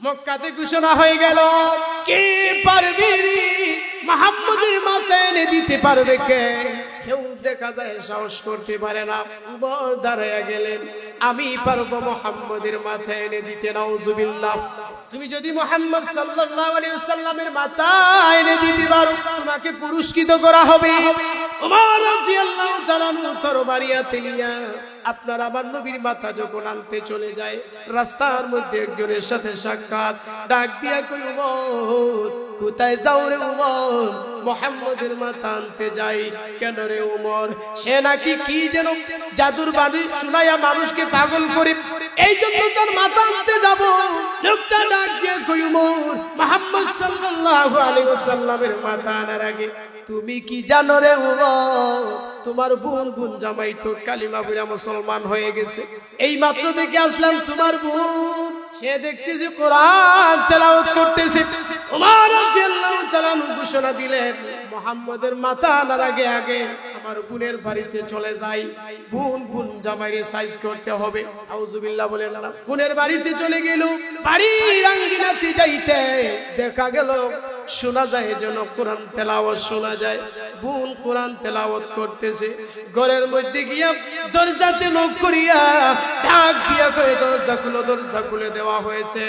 মক্কাতে ঘোষণা হয়ে গেল, কে পারবে মুহাম্মদের মাথায় এনে দিতে পারবে কে? কেউ দেখা যায় সাহস করতে পারে না। উমর দাঁড়ায়া গেলেন, আমি পারবো মুহাম্মদের মাথায় এনে দিতে। নাউজুবিল্লাহ। তুমি যদি মুহাম্মদ সাল্লাল্লাহু আলাইহি ওয়াসাল্লামের মাথায় এনে দিতে পারো, তোমাকে পুরস্কৃত করা হবে। উমর রাদিয়াল্লাহু তাআলা তরবারি হাতে নিয়া আপনার আমার নবীর মাথা যখন আনতে চলে যায়, রাস্তার মধ্যে একজনের সাথে সাক্ষাৎ, ডাক দিয়া কই, উমর কোথায় যাও রে উমর? মুহাম্মদের মাথা আনতে যাই। কেন রে উমর? সে নাকি কি যেন জাদুর বাণী শুনাইয়া মানুষকে পাগল করে, এই জন্য তার মাথা আনতে যাব। লোকটা ডাক দিয়া কই, উমর মুহাম্মদ সাল্লাল্লাহু আলাইহি ওয়াসাল্লামের মাথা আনার আগে তুমি কি জানো রে উমর? তোমার বোন জামাই তো কালিমা পড়ে মুসলমান হয়ে গেছে। এই মাত্র দেখে আসলাম তোমার বোন, সে দেখতেছে কোরআন তেলাওয়াত করতেছে। উমর রাদিয়াল্লাহু তাআলা ঘোষণা দিলেন, মুহাম্মদের মাথা আনার আগে আগে আমার বোনের বাড়িতে চলে যাই। বোন জামাইরে সাইজ করতে হবে। আউযুবিল্লাহ বলেন না। বোনের বাড়িতে চলে গেল। বাড়ির আঙ্গিনাতে যাইতে দেখা গেল, শোনা যায় যেন কোরআন তেলাওয়াত শোনা যায়। বোন কোরআন তেলাওয়াত করতেছে। ঘরের মধ্যে গিয়া দরজাতে নক করিয়া ডাক দিয়া কয়ে, দরজা খুলে দেওয়া হয়েছে।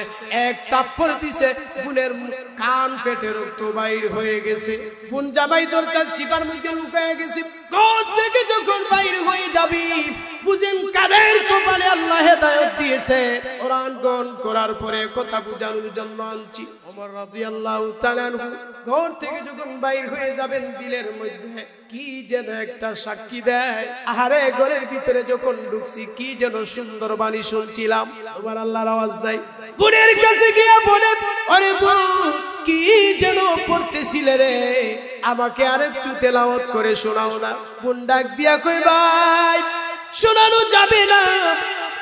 এক থাপ্পড় দিছে, বোনের কান ফেটে রক্ত বাইর হয়ে গেছে। বোন জামাই দরজার চিপার মধ্যে লুকায় গেছে। ঘর থেকে যখন বাইর হয়ে যাবি, বুঝেন কাদের কপালে আল্লাহ হেদায়েত দিয়েছে। কোরআন গ্রহণ করার পরে কথা বুঝানোর জন্য আনছি। ওমর রাদিয়াল্লাহু তাআলা ঘর থেকে যখন বাইর হয়ে যাবেন, দিলের মধ্যে কি যেন একটা সাক্ষী দেয়। আহারে, ঘরের ভিতরে যখন ঢুকছি কি যেন সুন্দর বাণী শুনছিলাম। সুবহানাল্লাহর আওয়াজ নাই। বোনের কাছে গিয়া বলে, আরে বোন কি যেন পড়তেছিলে রে, আমাকে আরেকটু তেলাওয়াত করে শোনাও না। বোন ডাক দিয়া কই, ভাই শোনানো যাবে না,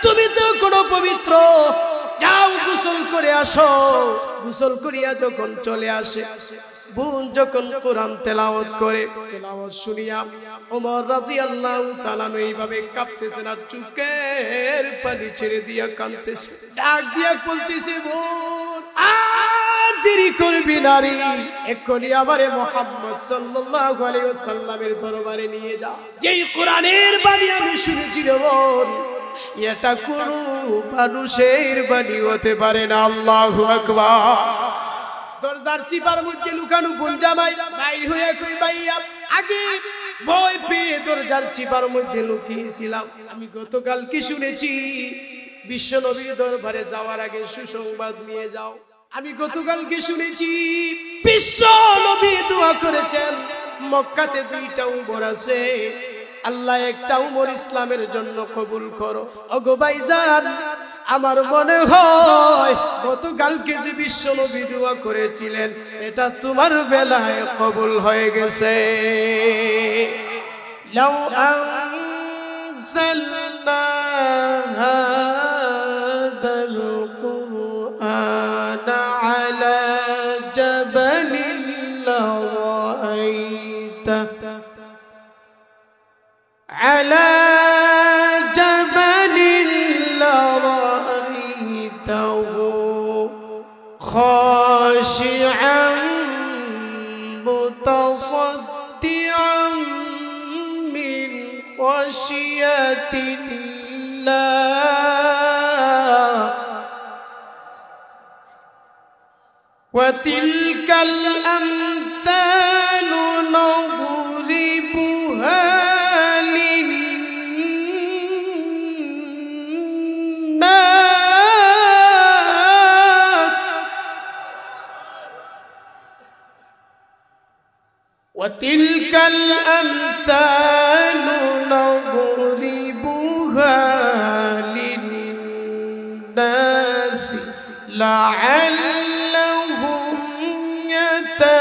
তুমি তো কোনো পবিত্র, যাও গোসল করে আসো। গোসল করিয়া যখন চলে আসে, বোন যখন কোরআন তেলাওয়াত করে, তেলাওয়াত শুনিয়া ওমর রাদিয়াল্লাহু তাআলা এইভাবে কাঁপতেছেন আর চোখের পানি ছেড়ে দিয়া কাঁদতেছে। ডাক দিয়া বলতেছে, বোন আর দেরি করবি না রে, এক্ষুনি আমারে মুহাম্মদ সাল্লাল্লাহু আলাইহি ওয়াসাল্লামের দরবারে নিয়ে যা। যেই কোরআনের বাণী আমি শুনেছি রে বোন, এটা কোনো মানুষের বাণী হতে পারে না। আল্লাহু আকবার। দরজার চিপার মধ্যে লুকানো বোন জামাই বাইর হয়ে কই, ভাইয়া আগে ভয় পেয়ে দরজার চিপার মধ্যে লুকিয়েছিলাম। আমি গতকাল কি শুনেছি, বিশ্ব নবীর দরবারে যাওয়ার আগে সুসংবাদ নিয়ে যাও। আমি গতকাল কি শুনেছি, বিশ্ব নবী দোয়া করেছেন, মক্কাতে 2টা উমর আছে, আল্লাহ একটা উমর ইসলামের জন্য কবুল করো। ওগো ভাইজান, আমার মনে হয় গতকালকে যে বিশ্ব নবী দোয়া করেছিলেন, এটা তোমার বেলায় কবুল হয়ে গেছে। লাউ আনজালনা হাযাল কুরআনা আলা জাবালিন লারাআইতা আলা জাবালিন লারাআইতাহু খাশিআন মুতাসাদ্দিআন মিন খাশিয়াতিল্লাহ ওয়া তিলকাল আমসালু নাদরিবুহা وتلك الأمثال نضربها للناس لعلهم يتفكرون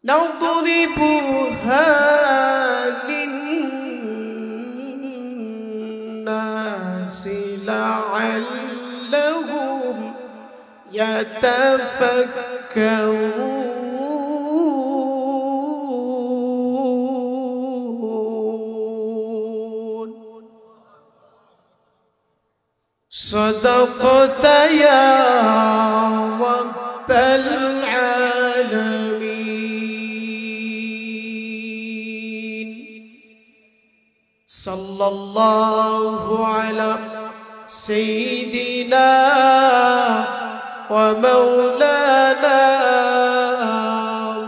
نضربها لعلهم يتفكرون صدقت يا رب العالمين صلى الله على سيدنا ومولانا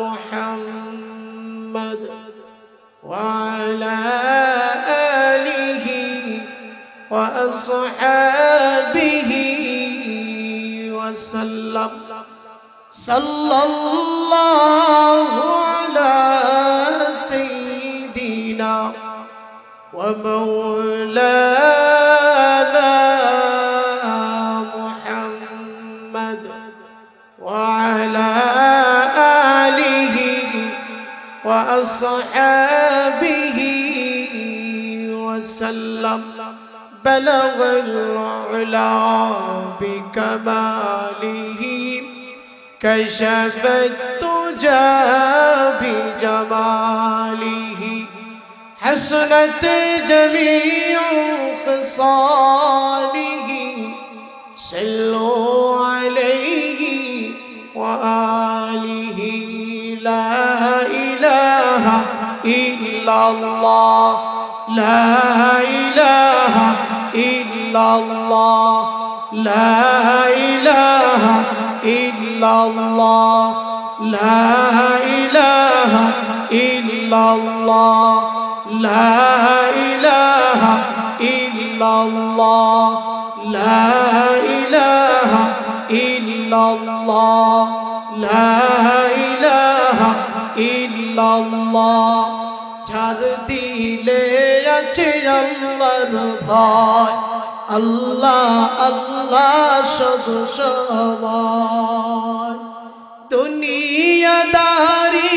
محمد وعلى آله وأصحابه وسلم صلى الله على سيدنا ومولانا محمد وعلى آله وأصحابه وسلم بلغ العلا بكماله كشف الدجى بجماله حسنت جميع خصاله صلوا عليه وآله لا إله إلا الله لا إله إلا الله لا إله إلا الله لا إله إلا الله لا إله إلا الله لا إله إلا الله لا إله إلا الله যার দিলে আছে আল্লাহর ভয় আল্লাহ আল্লাহ শুধু সময় দুনিয়াদারি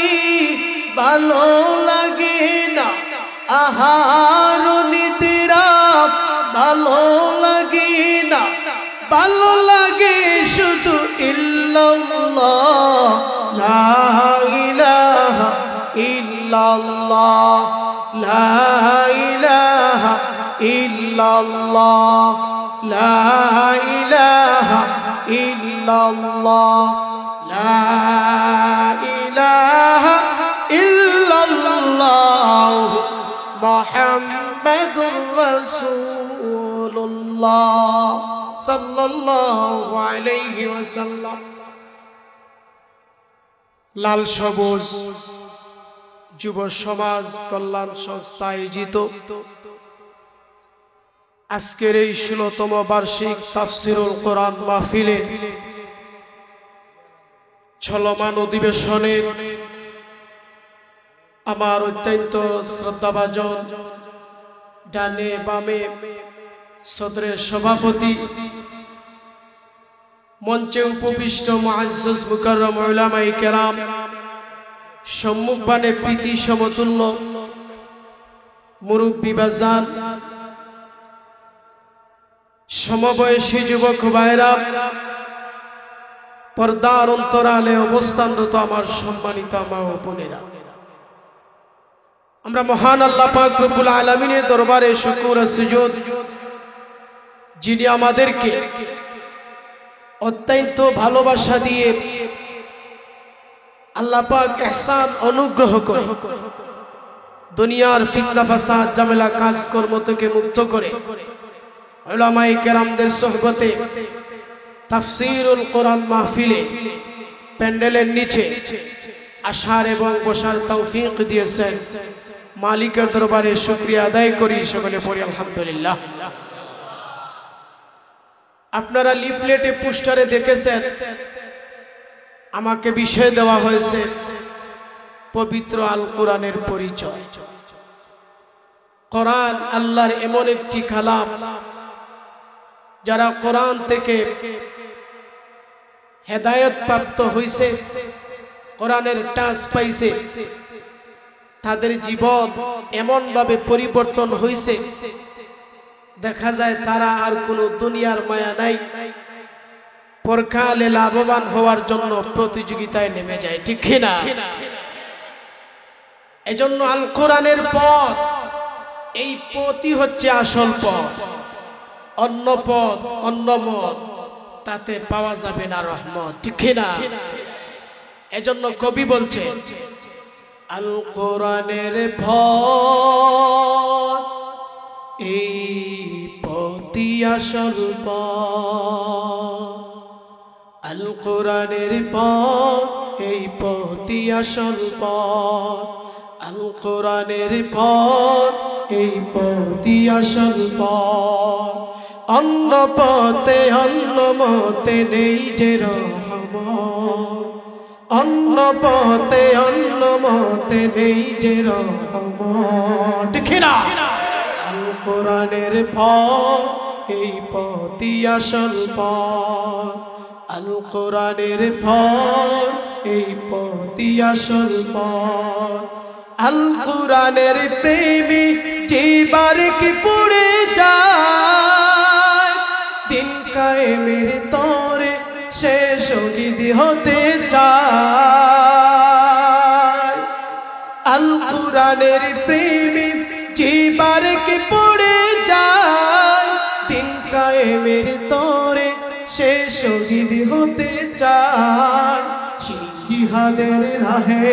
ভালো লাগে না আহার নিদ্রা ভালো লাগে না ভালো লাগে শুধু ইল্লাল্লাহ লা ইলাহা ইল্লাল্লাহ লা ইলাহা ইল্লাল্লাহ লা ইলাহা ইল্লাল্লাহ লা ইলাহা ইল্লাল্লাহ মুহাম্মাদুর রাসূলুল্লাহ সাল্লাল্লাহু আলাইহি ওয়াসাল্লাম লাল সবুজ যুব সমাজ কল্যাণ সংস্থা আয়োজিত আজকের এই ১৬তম বার্ষিক তাফসীরুল কোরআন মাহফিলে চলমান অধিবেশনে আমার অত্যন্ত শ্রদ্ধাভাজন ডানে বামে সদরের সভাপতি মঞ্চে উপবিষ্ট মুআজ্জাজ মুকাররম উলামায়ে কেরাম সম্মুখবানে প্রীতি সমতুল্য মুরব্বী বাজান সমবয়সী যুবক ভাইরা পর্দার অন্তরালে অবস্থানরত আমার সম্মানিত মা ও বোনেরা আমরা মহান আল্লাহ পাক রব্বুল আলামিনের দরবারে শুকর ও সুজুদ যিনি আমাদেরকে অত্যন্ত ভালোবাসা দিয়ে আল্লাহ পাক ইহসান অনুগ্রহ করে দুনিয়ার ফিতনা ফাসাদ ঝামেলা কাজকর্ম থেকে মুক্ত করে উলামায়ে কেরামদের সোহবতে তাফসীরুল কোরআন মাহফিলে প্যান্ডেলের নিচে আসার এবং বসার তৌফিক দিয়েছেন মালিকের দরবারে শুকরিয়া আদায় করি সকলে পড়ি আলহামদুলিল্লাহ। আপনারা লিফলেটে পোস্টারে দেখেছেন আমাকে বিষয় দেওয়া হয়েছে পবিত্র আল কোরআনের পরিচয়। কোরআন আল্লাহর এমন একটি কালাম যারা কোরআন থেকে হেদায়েত প্রাপ্ত হইছে কোরআনের টাচ পাইছে তাদের জীবন এমন ভাবে পরিবর্তন হইছে দেখা যায় তারা আর কোনো দুনিয়ার মায়া নাই পরকালে লাভবান হওয়ার জন্য প্রতিযোগিতায় নেমে যায় ঠিক না? এজন্য আল কোরআনের পথ এই পথই হচ্ছে আসল পথ। অন্য পথ অন্য মত তাতে পাওয়া যাবে না রহমত, ঠিক না? এজন্য কবি বলছে আল কোরআনের পথ এই পথই আসল পথ, আল কোরআনের পথ এই পথই আসল পথ, আল কোরআনের পথ এই পথই আসল পথ, অন্য পথে অন্য মতে নেই যে রহমত, অন্য পথে অন্য মতে নেই যে রহমত, ঠিক না? আল কোরআনের পথ এই পথই আসল পথ, আল কোরআনের পথ এই পথই আসল পথ, আল কোরআনের প্রেমী যেবার কি পড়ে যায় দিন কায়েমের তরে সে শহীদ হতে চায়, আল কোরআনের প্রেমী যেবার কি পড়ে যায় দিন কায়েমের তরে সে শহীদ হতে চায়, জিহাদের রাহে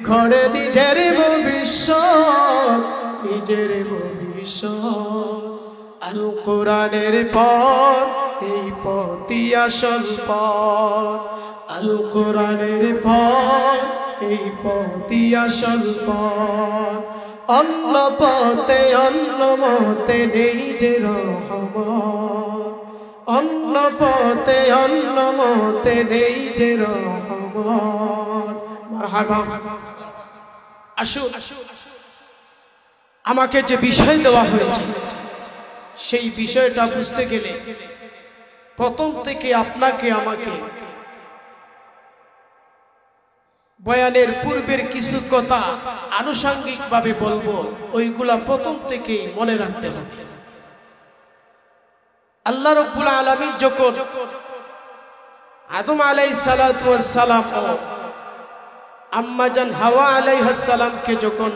ঘরে নিজের ভবিষ্যৎ, নিজের ভবিষ্যৎ, আল কোরআনের পথ এই পথই আসল পথ, আল কোরআনের পথ এই পথই আসল পথ, অন্য পথে অন্য মতে নেই যে রহমত, অন্য পথে অন্য মতে নেই যে রহমত। মারহাবা। আসুন, আমাকে যে বিষয় দেওয়া হয়েছে সেই বিষয়টা বুঝতে গেলে প্রথম থেকে আপনাকে আমাকে বয়ানের পূর্বের কিছু কথা আনুষঙ্গিকভাবে বলবো, ওইগুলা প্রথম থেকে মনে রাখতে হবে। আল্লাহ রাব্বুল আলামিন যখন আদম আলাইহিস সালাতু ওয়াস সালাম ও আম্মা জান হাওয়া আলাইহিস সালামকে যখন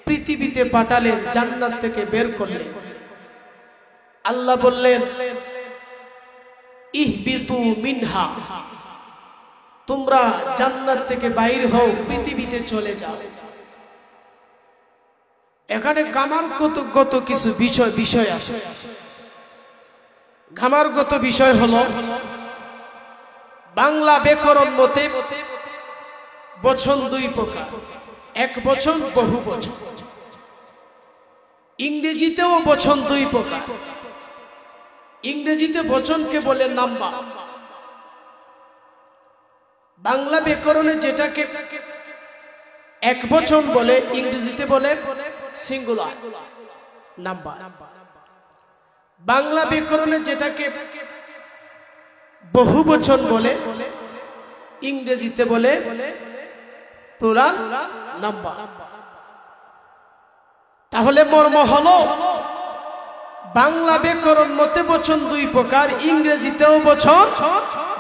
পৃথিবীতে পাঠালেন, জান্নাত থেকে বের করলেন, আল্লাহ বললেন ইহবিতু মিনহা, তোমরা জান্নাত থেকে বাইর হও, পৃথিবীতে চলে যাও। এখানে গামারগত কিছু বিষয় আছে। গামারগত বিষয় হলো বাংলা ব্যাকরণ মতে বচন দুই প্রকার, এক বচন বহু বচন। ইংরেজিতেও বচন দুই প্রকার। ইংরেজিতে বচনকে বলে নাম্বার, বাংলা ব্যাকরণে যেটাকে এক বচন বলে ইংরেজিতে বলে সিঙ্গুলার নাম্বার। বাংলা ব্যাকরণে যেটাকে বহু বচন বলে ইংরেজিতে বলে প্লুরাল নাম্বার। তাহলে মর্ম হলো বাংলা ব্যাকরণ মতে বচন দুই প্রকার, ইংরেজিতেও বচন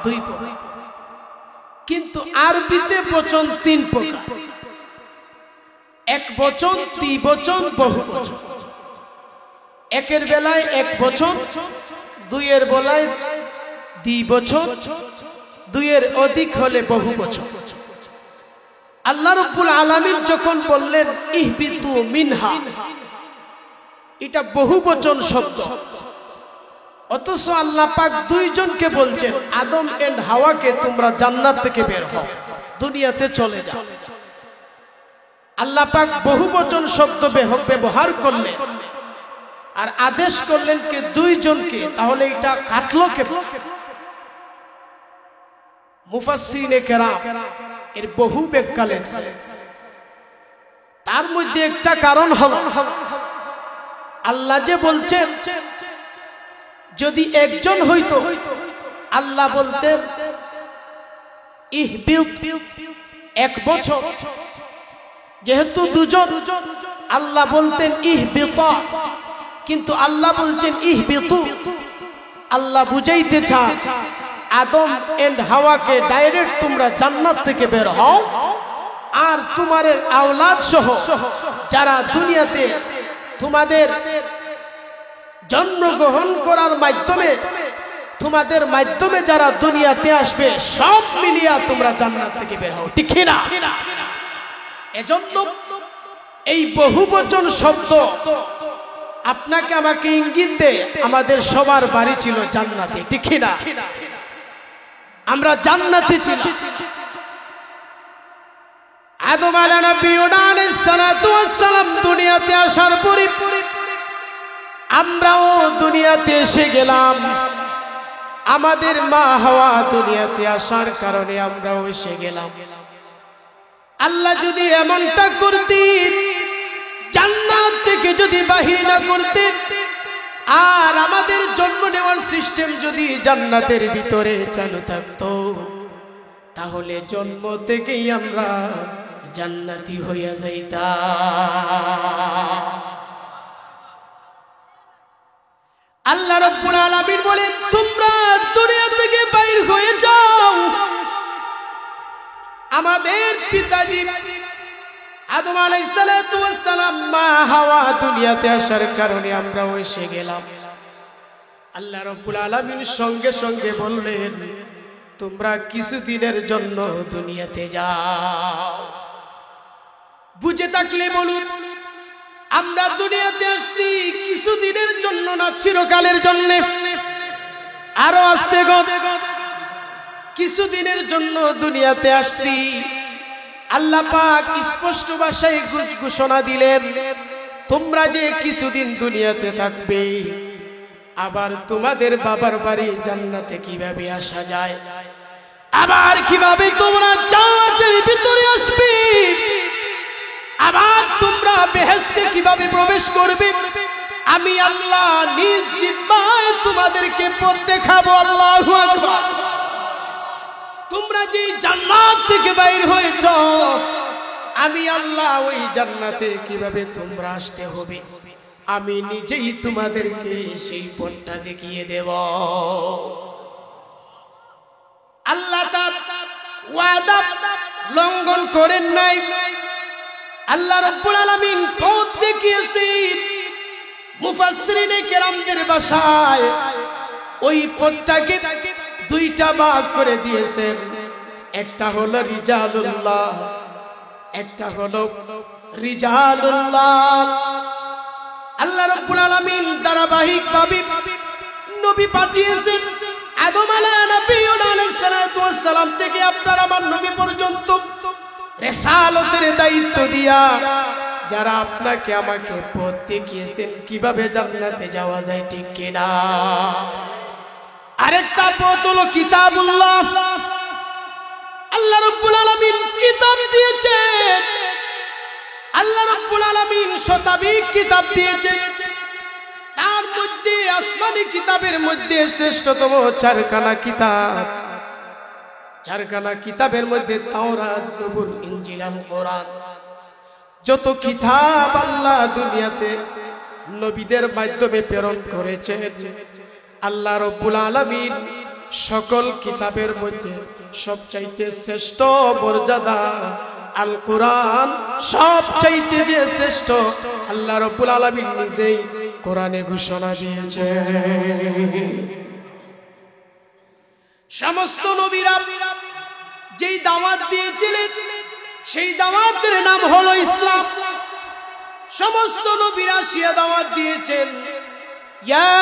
দুই প্রকার, কিন্তু আরবিতে বচন তিন প্রকার, এক বচন, দ্বিবচন, বহু বচন। একের বেলায় এক বচন, দুইয়ের বেলায় দ্বিবচন, দুইয়ের অধিক হলে বহু বচন। আল্লাহ রাব্বুল আলামিন যখন বললেন ইহবিতু মিনহা, এটা বহু বচন শব্দ, অথচ আল্লাহ পাক দুইজনকে বলছেন আদম এন্ড হাওয়াকে তোমরা জান্নাত থেকে বের হও, দুনিয়াতে চলে যাও। আল্লাহ পাক বহু বচন শব্দ ব্যবহার করলেন আর আদেশ করলেন কে দুইজনকে, তাহলে এটা কাটলো কে? মুফাসসিরিনে কেরাম এর বহু ব্যাখ্যা লেখছে। তার মধ্যে একটা কারণ হলো আল্লাহ যে বলছেন যদি একজন হইতো আল্লাহ বলতেন ইহবিত এক বছর, যেহেতু দুজন আল্লাহ বলতেন ইহবিতা, কিন্তু আল্লাহ বলছেন ইহবিতু। আল্লাহ বুঝাইতে চান আদম এন্ড হাওয়াকে ডাইরেক্ট তোমরা জান্নাত থেকে বের হও, আর তোমাদের আওলাদ সহ যারা দুনিয়াতে তোমাদের জন্মগ্রহণ করার মাধ্যমে তোমাদের মাধ্যমে যারা দুনিয়াতে আসবে সব মিলিয়া তোমরা জান্নাত থেকে বের হও, ঠিক না? এজন্য এই বহুবচন শব্দ আপনাকে আমাকে ইঙ্গিত দেয় আমাদের সবার বাড়ি ছিল জান্নাতে, ঠিক না? আমরা জান্নাতে ছিলাম। আদম আলাইহিস সালাতু ওয়াস সালাম দুনিয়াতে আসার পরে আমরাও দুনিয়াতে এসে গেলাম। আমাদের মা হাওয়া দুনিয়াতে আসার কারণে আমরাও এসে গেলাম। আল্লাহ যদি এমনটা করতেন, জান্নাত থেকে যদি বাহির না করতেন, আর আমাদের জন্ম নেওয়ার সিস্টেম যদি জান্নাতের ভিতরে চালু থাকতো, তাহলে জন্ম থেকেই আমরা জান্নাতি হইয়া যাইতাম। আল্লাহ রাব্বুল আলামিন বলেন, তোমরা দুনিয়া থেকে বাইর হয়ে যাও। আমাদের পিতাজি আদম আলাইহিস সালাতু ওয়াস সালাম, মা হাওয়া দুনিয়াতে আসার কারণে আমরাও এসে গেলাম। আল্লাহ রাব্বুল আলামিন সঙ্গে সঙ্গে বললেন, তোমরা কিছুদিনের জন্য দুনিয়াতে যাও। বুঝে থাকলে বলুন, আমরা দুনিয়াতে আসছি কিছুদিনের জন্য না চিরকালের জন্য? আরো আস্তে গো, কিছুদিনের জন্য দুনিয়াতে আসছি। আল্লাহ পাক স্পষ্ট ভাষায় ঘোষণা দিলেন, তোমরা যে কিছুদিন দুনিয়াতে থাকবে, আবার তোমাদের বাবার বাড়ি জান্নাতে কিভাবে আসা যায়, আবার কিভাবে তোমরা জান্নাতের ভিতরে আসবে, আবার তোমরা বেহেশতে কিভাবে প্রবেশ করবে, আমি আল্লাহ নিজ জিহ্বায় তোমাদেরকে পথ দেখাবো। আল্লাহু আকবার। তোমরা যে জান্নাত থেকে বাইর হয়েছ, আমি আল্লাহ ওই জান্নাতে কিভাবে তোমরা আসতে হবে আমি নিজেই তোমাদেরকে সেই পথটা দেখিয়ে দেব। আল্লাহ তার ওয়াদা লঙ্ঘন করেন নাই। আল্লাহ রাব্বুল আলামিন পথ দেখিয়েছেন। মুফাসসিরিনে কেরামদের ভাষায় ওই পথটাকে দুইটা ভাগ করে দিয়েছেন। একটা হলো রিজালুল্লাহ, একটা হলো রিজালুল্লাহ। আল্লাহ রাব্বুল আলামিন ধারাবাহিকভাবে নবী পাঠিয়েছেন। আদম আলাইহিস সালাম থেকে আপনার আমার নবী পর্যন্ত রিসালাতের দায়িত্ব দিয়া যারা আপনাকে আমাকে পথ দেখিয়েছেন কিভাবে জান্নাতে যাওয়া যায়, ঠিক কিনা? আরেকটা পথ হলো কিতাবুল্লাহ। আল্লাহ রাব্বুল আলামিন কিতাব দিয়েছেন। আল্লাহ রাব্বুল আলামিন শতাধিক কিতাব দিয়েছেন। তার মধ্যে আসমানি কিতাবের মধ্যে শ্রেষ্ঠতম চারখানা কিতাব। চারখানা কিতাবের মধ্যে তাওরাত, জবুর, ইনজিল, কোরআন। যত কিতাব আল্লাহ দুনিয়াতে নবীদের মাধ্যমে প্রেরণ করেছেন, আল্লাহ রাব্বুল আলামিন সকল কিতাবের মধ্যে সবচাইতে শ্রেষ্ঠ মর্যাদা আল কোরআন, সবচাইতে যে শ্রেষ্ঠ আল্লাহ রাব্বুল আলামিন নিজেই কোরআনে ঘোষণা দিয়েছেন। সমস্ত নবীরা যেই দাওয়াত দিয়েছিলেন সেই দাওয়াতের নাম হলো ইসলাম। সমস্ত নবীরা সে দাওয়াত দিয়েছেন, ইয়া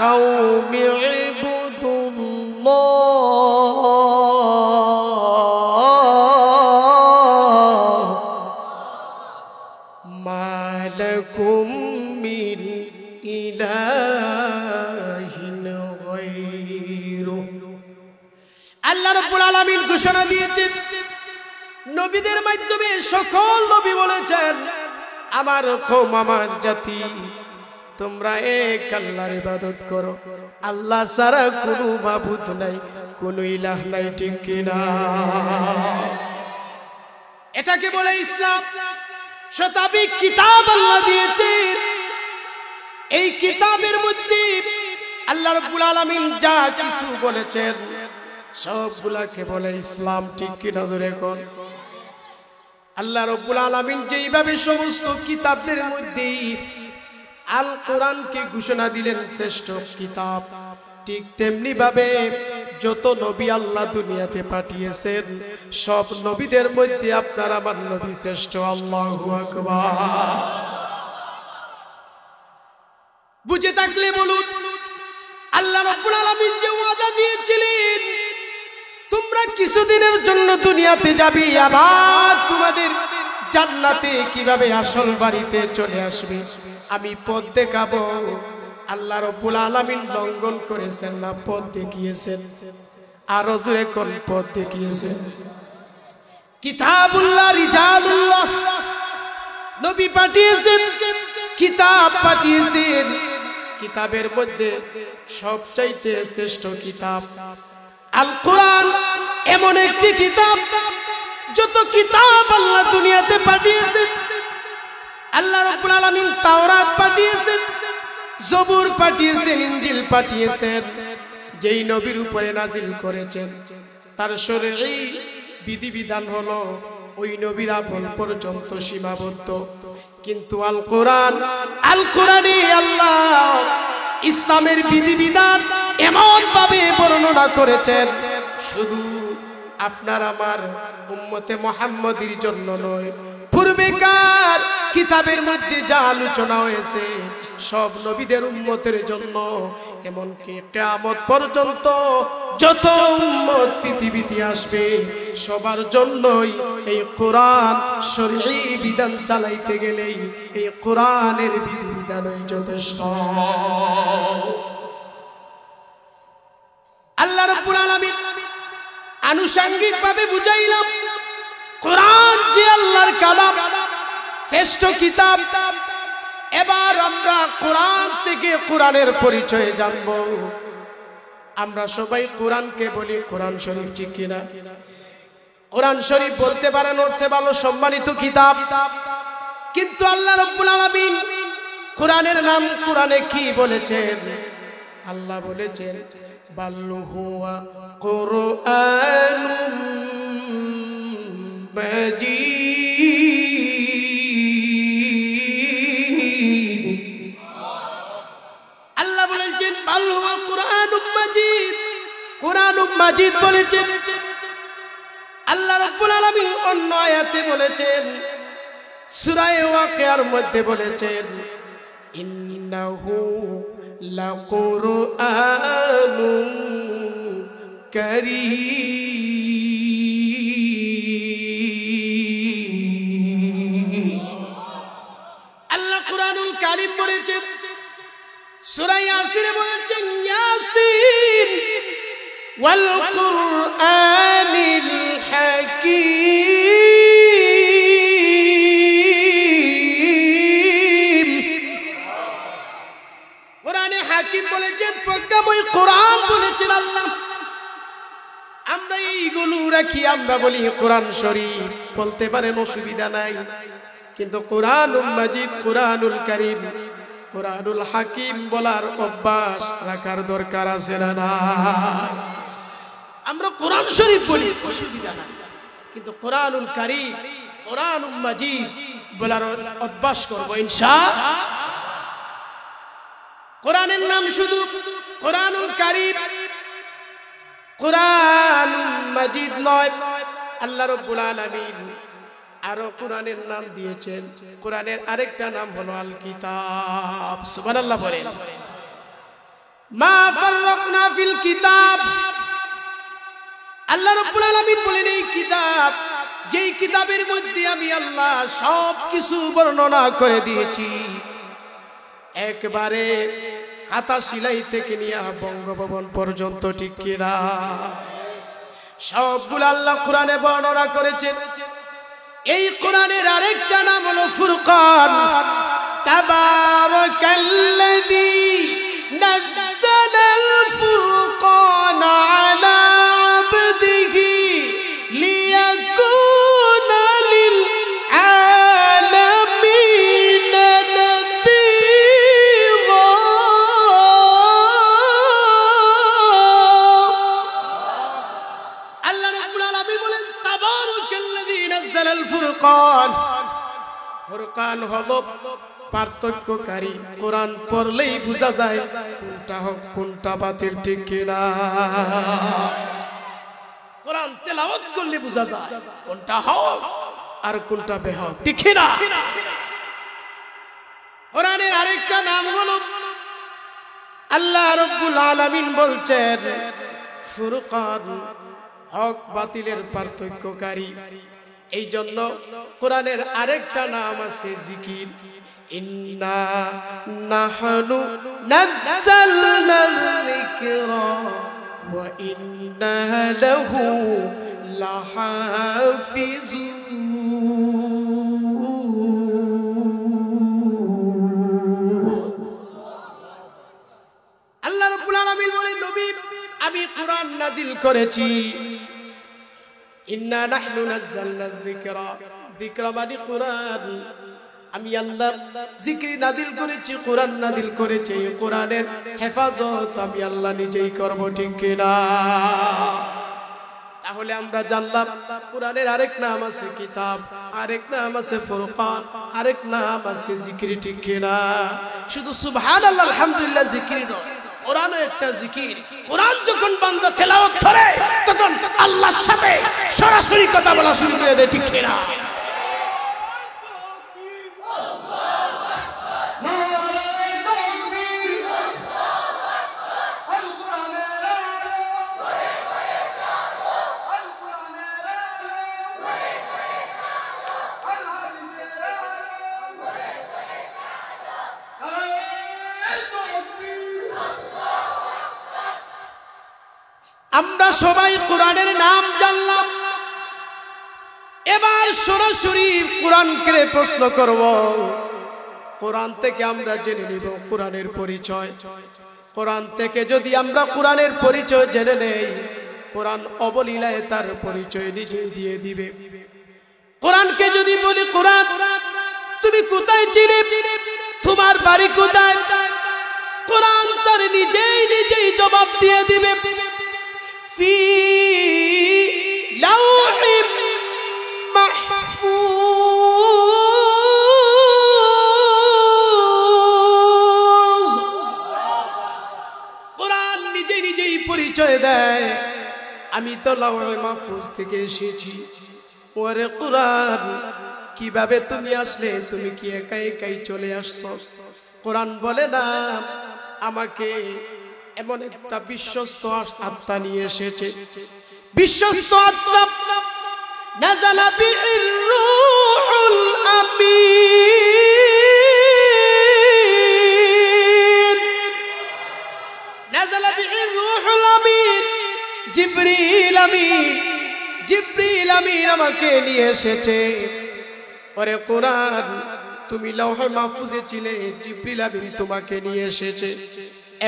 কাওমি ইবুদুল্লাহ মা লাকুম মিন ইলাহিন গায়রু। আল্লাহ রাব্বুল আলামিন ঘোষণা দিয়েছেন, নবীদের মাধ্যমে সকল নবী বলেছেন, আমার কওম, আমার জাতি, তোমরা এক আল্লাহর ইবাদত করো। আল্লাহ ছাড়া কোনো মাবুদ নাই, কোনো ইলাহ নাই, ঠিক কিনা? এটাকে বলে ইসলাম। শতাধিক কিতাব আল্লাহ দিয়েছেন। এই কিতাবের মধ্যে আল্লাহ রাব্বুল আলামিন যা কিছু বলেছেন সবগুলাকে বলে ইসলাম, ঠিক কিনা? জোরে কোন। আল্লাহ রাব্বুল আলামিন যেইভাবে সমস্ত কিতাবের মধ্যে আল কোরআনকে ঘোষণা দিলেন শ্রেষ্ঠ কিতাব। ঠিক তেমনি ভাবে যত নবী আল্লাহ দুনিয়াতে পাঠিয়েছেন সব নবীদের মধ্যে আপনার আমার নবী শ্রেষ্ঠ। আল্লাহু আকবার। বুঝে থাকলে বলুন, আল্লাহ রাব্বুল আলামিন যে ওয়াদা দিয়েছিলেন তোমরা কিছুদিনের জন্য দুনিয়াতে যাবে, আবার তোমাদের জান্নাতে কিভাবে আসল বাড়িতে চলে আসবে আমি পথ দেখাবো, আল্লাহ রাব্বুল আলামিন লঙ্ঘন করেছেন না পথ দেখিয়েছেন? আর জোরে কোন পথ দেখিয়েছেন? কিতাবুল্লাহ রিজালুল্লাহ, নবী পাঠিয়েছেন, কিতাব পাঠিয়েছেন। কিতাবের মধ্যে সবচাইতে শ্রেষ্ঠ কিতাব আল কোরআন। এমন একটি কিতাব, যত কিতাব আল্লাহ দুনিয়াতে পাঠিয়েছেন, আল্লাহ রাব্বুল আলামিন তাওরাত পাঠিয়েছেন, জবুর পাঠিয়েছেন, ইনজিল পাঠিয়েছেন। যেই নবীর উপরে নাজিল করেছেন তার শরঈ বিধিবিধান হলো ওই নবীর আমল পর্যন্ত সীমাবদ্ধ। কিন্তু আল কোরআনে আল্লাহ ইসলামের বিধিবিধান এমন ভাবে বর্ণনা করেছেন শুধু আপনার আমার উম্মতে মুহাম্মদীর জন্য নয়, পূর্বেকার কিতাবের মধ্যে যা আলোচনা হয়েছে সব নবীদের উম্মতের জন্য, এমনকি কিয়ামত পর্যন্ত যত উম্মত পৃথিবীতে আসবে সবার জন্যই এই কোরআন শরঈ বিধান চালাইতে গেলেই এই কোরআনের বিধিবিধানই যথেষ্ট। আল্লাহ রাব্বুল আলামিন আনুষঙ্গিকভাবে বুঝাইলাম কোরআন যে আল্লাহর কালাম, শ্রেষ্ঠ কিতাব। এবার আমরা কোরআন থেকে কোরআনের পরিচয় জানব। আমরা সবাই কোরআনকে বলি কোরআন শরীফ, ঠিক কিনা? কোরআন শরীফ বলতে পারেন অর্থে ভালো সম্মানিত কিতাব, কিন্তু আল্লাহ রাব্বুল আলামিন কোরআনের নাম কোরআনে কি বলেছেন? আল্লাহ বলেছেন বাল হুয়া কুরআনুম মাজিদ। আল্লাহ বলেছেন বাল হুয়া কুরআনুম মাজিদ, কুরআনুম মাজিদ বলেছেন। আল্লাহ রাব্বুল আলামিন অন্য আয়াতে বলেছেন, সূরা ওয়াকিয়ার মধ্যে বলেছেন ইন্নাহু লাকুরআনুন কারীম। আল্লাহ কুরআনুল কারীম বলেছেন। সূরা ইয়াসিনে বলেছেন ইয়াসিন ওয়াল কুরআনিল হাকীম। কোরআনে হাকীম বলেছেন, প্রজ্ঞাময় কোরআন বলেছেন আল্লাহ। আমরা এইগুলো রাখি, আমরা বলি কোরআন শরীফ, বলতে পারেন অসুবিধা নাই, কিন্তু কোরআনুল মাজিদ, কোরআনুল কারীম, কোরআনুল হাকীম বলার অভ্যাস রাখার দরকার আছে না? আমরা কোরআন শরীফ বলি, অসুবিধা নাই, কিন্তু কোরআনুল কারীম, কোরআনুল মাজিদ বলার অভ্যাস করব ইনশাআল্লাহ। কোরআনের নাম শুধু কোরআনুল কারীম, কোরআনুল মাজিদ নয়। আল্লাহ রাব্বুল আলামিন আরো কোরআনের নাম দিয়েছেন। কোরআনের আরেকটা নাম হলো আল কিতাব। সুবহানাল্লাহ বলেন। মা ফাররাকনা ফিল কিতাব। আল্লাহ রাব্বুল আলামিন বলেন এই কিতাব, যেই কিতাবের মধ্যে আমি আল্লাহ সব কিছু বর্ণনা করে দিয়েছি, একবারে খাতা সিলাই থেকে নিয়ে বঙ্গভবন পর্যন্ত, ঠিক কিনা? সবগুলো আল্লাহ কোরআনে বর্ণনা করেছেন। এই কোরআনের আরেকটা নাম হলো ফুরকান। তাবারাকাল্লাযী নাযালাল ফুরকান আলা আবদিহি লিয়াকুনা লিল আলামিনা নাযীরা। আল্লাহ রাব্বুল আলামিন বলেন তাবারাকাল্লাযী নাযালাল ফুরকান। ফুরকান হলো পার্থক্যকারী। কোরআন পড়লেই বোঝা যায় কোনটা হক কোনটা বাতিল, ঠিক কিনা? কোরআন তেলাওয়াত করলে বোঝা যায় কোনটা হক আর কোনটা বেহক, ঠিক কিনা? কোরআনের আরেকটা নাম হলো আল্লাহ রাব্বুল আলামিন বলছেন ফুরকান, হক বাতিলের পার্থক্যকারী। এই জন্য কোরআনের আরেকটা নাম আছে জিকির। ইন্না নাহনু নাযালনা যিকরা ওয়া ইন্না লাহু লাহাফিজুন। আল্লাহ রাব্বুল আলামিন বলেন, নবী আমি কোরআন নাযিল করেছি। ইন্না নাহনু নাযালনা যিকরা, যিকরা মানে কোরআন। আমি আল্লাহ জিকির নাযিল করেছি, কোরআন নাযিল করেছি। কোরআনের হেফাজত আমি আল্লাহ নিজেই করব, ঠিক কিনা? তাহলে আমরা জানলাম কোরআনের আরেক নাম আছে কিতাব, আরেক নাম আছে ফুরকান, আরেক নাম আছে জিকির, ঠিক কিনা? শুধু সুবহানাল্লাহ আলহামদুলিল্লাহ জিকির নয়, কোরআনও একটা জিকির। কোরআন যখন বান্দা তেলাওয়াত করে তখন আল্লাহর সাথে সরাসরি কথা বলা শুরু করে দেয়, ঠিক কিনা? আমরা সবাই কোরআনের নাম জানলাম, এবার সরাসরি কোরআনকে প্রশ্ন করব। কোরআন থেকে আমরা জেনে নিব কোরআনের পরিচয়। কোরআন থেকে যদি আমরা কোরআনের পরিচয় জেনে নেই, কোরআন অবলীলায় তার পরিচয় নিজেই দিয়ে দিবে। কোরআনকে যদি বলি, কোরআন তুমি কোথায় চিনে, তোমার বাড়ি কোথায়, কোরআন তার নিজেই জবাব দিয়ে দিবে। ফি লাউহিম মাহফুজ। কোরআন নিজেই পরিচয় দেয়, আমি তো লাউহে মাহফুজ থেকে এসেছি। ওরে কোরআন, কিভাবে তুমি আসলে? তুমি কি একা একাই চলে আসছো? কোরআন বলে না, আমাকে এমন একটা বিশ্বস্ত আত্মা নিয়ে এসেছে। বিশ্বস্ত আত্মা নাযালা বিহির রূহুল আমিন, নাযালা বিহির রূহুল আমিন, জিবরিল আমিন। জিবরিল আমিন আমাকে নিয়ে এসেছে। ওরে কোরআন, তুমি লাউহে মাহফুজে ছিলে, জিবরিল আমিন তোমাকে নিয়ে এসেছে।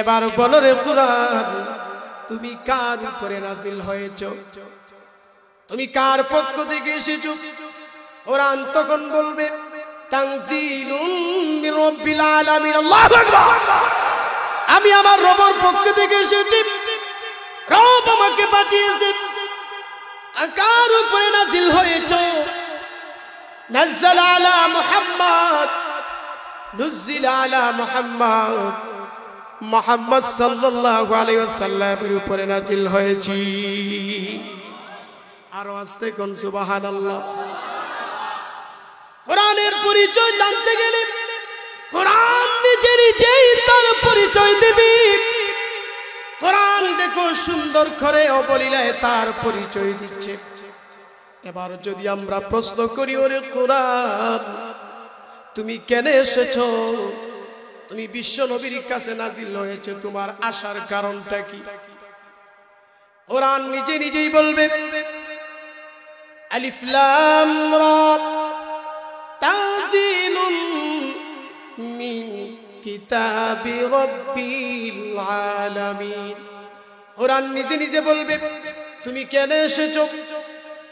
এবার বলো রে কোরআন, তুমি কার উপরে নাজিল হয়েছো? তুমি কার পক্ষ থেকে এসেছো? কোরআন তখন বলবে তানজিলুম মির রাব্বিল আলামিন। আল্লাহু আকবার। আমি আমার রবের পক্ষ থেকে এসেছি, রব আমাকে পাঠিয়েছে। কার উপরে নাজিল হয়েছো? নাযালা আলা মুহাম্মদ, নুজিলা আলা মুহাম্মদ, মুহাম্মদ সাল্লাল্লাহু আলাইহি ওয়াসাল্লামের উপরে নাজিল হয়েছে। আরো আস্তে কোন সুবহানাল্লাহ। কোরআনের পরিচয় জানতে গেলে কোরআন নিজেই তার পরিচয় দিবে। কোরআন দেখো সুন্দর করে অবলীলায় তার পরিচয় দিচ্ছে। এবার যদি আমরা প্রশ্ন করি, ওরে কোরআন, তুমি কেন এসেছো? তুমি বিশ্ব নবীর কাছে নাজিল হয়েছে, তোমার আসার কারণটা কি? কোরআন নিজেই বলবে আলিফ লাম রা তানজিলুম মিন কিতাবি রাব্বিল আলামিন। কোরআন নিজে বলবে তুমি কেন এসেছো।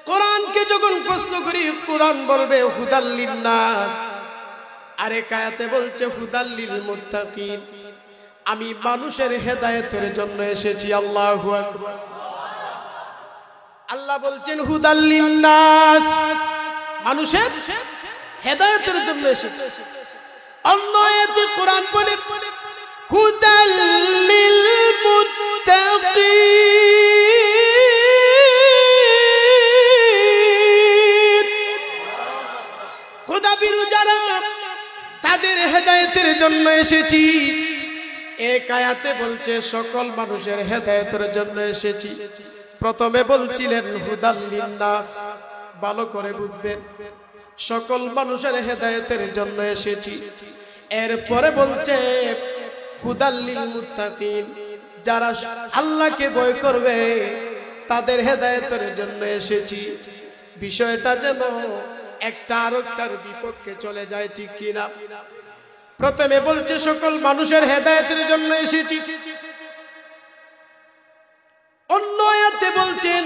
কোরআনকে যখন প্রশ্ন করি, কোরআন বলবে হুদাল লিন্নাস। আরে কায়াতে বলছে হুদাল লিল মুত্তাকিন, আমি মানুষের হেদায়েতের জন্য এসেছি। আল্লাহু আকবার। আল্লাহ বলছেন হুদাল লিন্নাস, মানুষের হেদায়েতের জন্য এসেছি। অন্য আয়াতে কোরআন বলে হুদাল লিল মুত্তাকিন, খোদাবিরু যারা তাদের হেদায়েতের জন্য এসেছি। এক আয়াতে বলছে সকল মানুষের হেদায়েতের জন্য এসেছি। প্রথমে বলছিলেন হুদাল লিন্নাস, ভালো করে বুঝবেন, সকল মানুষের হেদায়েতের জন্য এসেছি। এরপরে বলছে হুদাল লিল মুত্তাকিন, যারা আল্লাহকে ভয় করবে তাদের হেদায়েতের জন্য এসেছি। বিষয়টা যেন একটা আরেকটার বিপক্ষে চলে যায়, ঠিক কিনা? প্রথমে বলছে সকল মানুষের হেদায়েতের জন্য এসেছি, অন্য আয়াতে বলছেন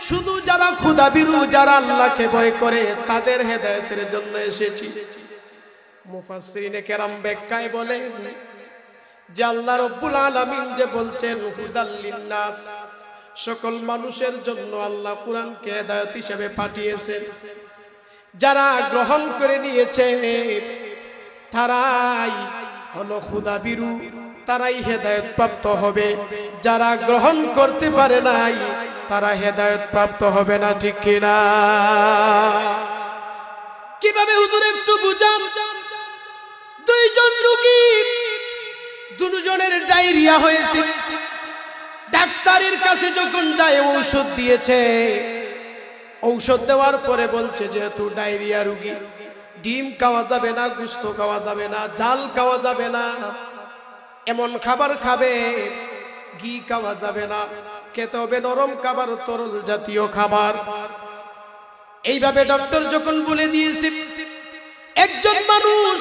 শুধু যারা খোদাবিরু, যারা আল্লাহকে ভয় করে তাদের হেদায়েতের জন্য এসেছি। মুফাসসিরিনে কেরাম ব্যাখ্যায় বলেন যে আল্লাহ রাব্বুল আলামিন যে বলছেন হুদাল লিন্নাস, সকল মানুষের জন্য আল্লাহ কুরআনকে হেদায়েত হিসেবে পাঠিয়েছেন। যারা গ্রহণ করে নিয়েছে তারাই হলো খোদাবিরু, তারাই হেদায়েত প্রাপ্ত হবে। যারা গ্রহণ করতে পারে নাই তারা হেদায়েত প্রাপ্ত হবে না, ঠিক কিনা? কিভাবে হুজুর একটু বুঝান। দুইজন রোগী, দুজনের ডায়রিয়া হয়েছে, ডাক্তারের কাছে যখন যায় ঔষধ দিয়েছে। ঔষধ দেওয়ার পরে বলছে যেহেতু ডায়রিয়া রোগী, ডিম খাওয়া যাবে না, গোশত খাওয়া যাবে না, জাল খাওয়া যাবে না, এমন খাবার খাবে, ঘি খাওয়া যাবে না, খেতে হবে নরম খাবার, তরল জাতীয় খাবার। এইভাবে ডক্টর যখন বলে দিয়েছে, একজন মানুষ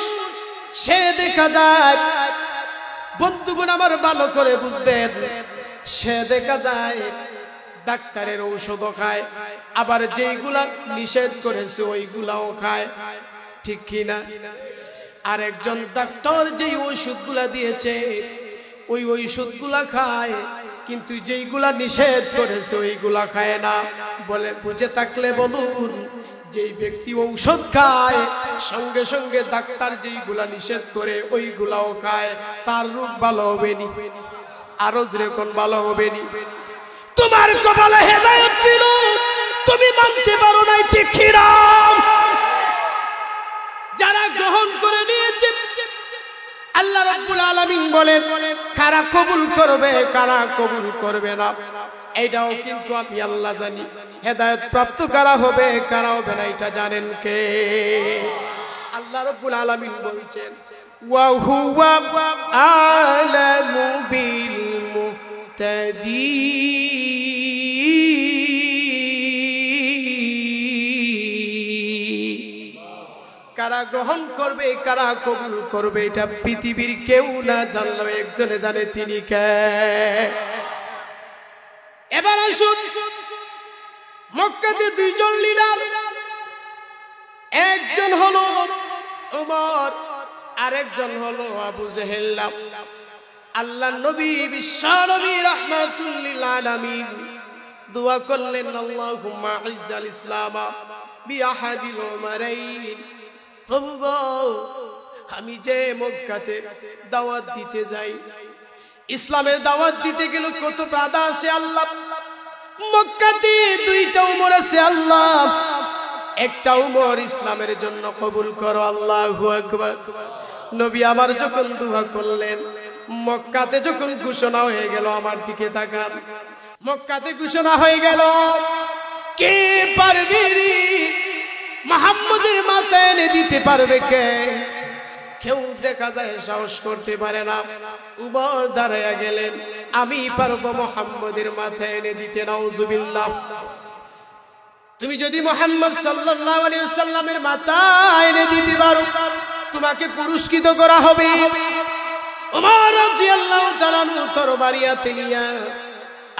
সে দেখা যায়, বন্ধুগণ আমার ভালো করে বুঝবেন, সে দেখা যায় ডাক্তারের ঔষধও খায়, আবার যেইগুলা নিষেধ করেছে ওইগুলাও খায়, ঠিক কিনা? আর একজন ডাক্তার যেই ওষুধগুলা দিয়েছে ওই ওষুধগুলা খায়, কিন্তু যেইগুলা নিষেধ করেছে ওইগুলা খায় না। বলে বুঝে থাকলে বলুন, যেই ব্যক্তি ঔষধ খায় সঙ্গে সঙ্গে ডাক্তার যেইগুলা নিষেধ করে ওইগুলাও খায়, তার রোগ ভালো হবে নি? আরো যেরকম ভালো হবে নি? তোমার কপালে হেদায়েত ছিল, তুমি মানতে পারো নাই, ঠিক কিনা? যারা গ্রহণ করে নিয়েছে আল্লাহ রাব্বুল আলামিন বলেন কারা কবুল করবে কারা কবুল করবে না এটাও কিন্তু আমি আল্লাহ জানি। হেদায়েত প্রাপ্ত কারা হবে কারা হবে না এটা জানেন কে? আল্লাহ রাব্বুল আলামিন বলছেন ওয়া হুয়া আলামু বিল মুহতাদিন। কারা গ্রহণ করবে কারা কবুল করবে এটা পৃথিবীর কেউ না জানলেও একজনে জানে, তিনি কে? এবার আসুন, মক্কাতে দুইজন লিডার, একজন হলো উমর, আরেকজন হলো আবু জেহেল। আল্লাহর নবী বিশ্ব নবী রাহমাতুল লিল আলামিন দোয়া করলেন আল্লাহুম্মা ইজ্জাল ইসলাম বিআহাদিল উমারাইন। প্রভু গো, আমি যে মক্কাতে দাওয়াত দিতে যাই, ইসলামের দাওয়াত দিতে গেলে কত বাধা আছে আল্লাহ। মক্কাতে দুইটা উমর আছে আল্লাহ, একটা উমর ইসলামের জন্য কবুল করো, আল্লাহু আকবার। নবী আমার যখন দোয়া করলেন, মক্কাতে যখন ঘোষণা হয়ে গেল, আমার দিকে তাকান, মক্কাতে ঘোষণা হয়ে গেল কে পারবে রে মুহাম্মদের মাথায় এনে দিতে পারবে কে? কেউ দেখা যায় সাহস করতে পারে না। উমর দাঁড়ায়া গেলেন, আমি পারবো মুহাম্মদের মাথায় এনে দিতে। নাউজুবিল্লাহ। তুমি যদি মুহাম্মদ সাল্লাল্লাহু আলাইহি ওয়াসাল্লামের মাথায় এনে দিতে পারো, তোমাকে পুরস্কৃত করা হবে। উমর রাদিয়াল্লাহু তাআলা তরবারি হাতে নিয়া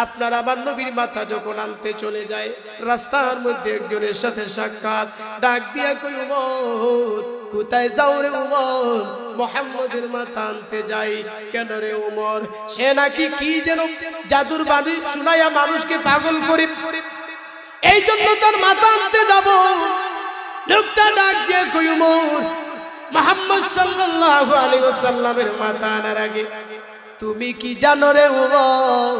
আপনার আমার নবীর মাথা যখন আনতে চলে যায়, রাস্তার মধ্যে একজনের সাথে সাক্ষাৎ, ডাক দিয়া কই উমর কোথায় যাও রে উমর? মুহাম্মদের মাথা আনতে যাই। কেন রে উমর? সে নাকি কি যেন জাদুর বাণী শুনাইয়া মানুষকে পাগল করে, এই জন্য তার মাথা আনতে যাব। লোকটা ডাক দিয়া কই উমর মুহাম্মদ সাল্লাল্লাহু আলাইহি ওয়াসাল্লামের মাথা আনার আগে তুমি কি জানো রে উমর,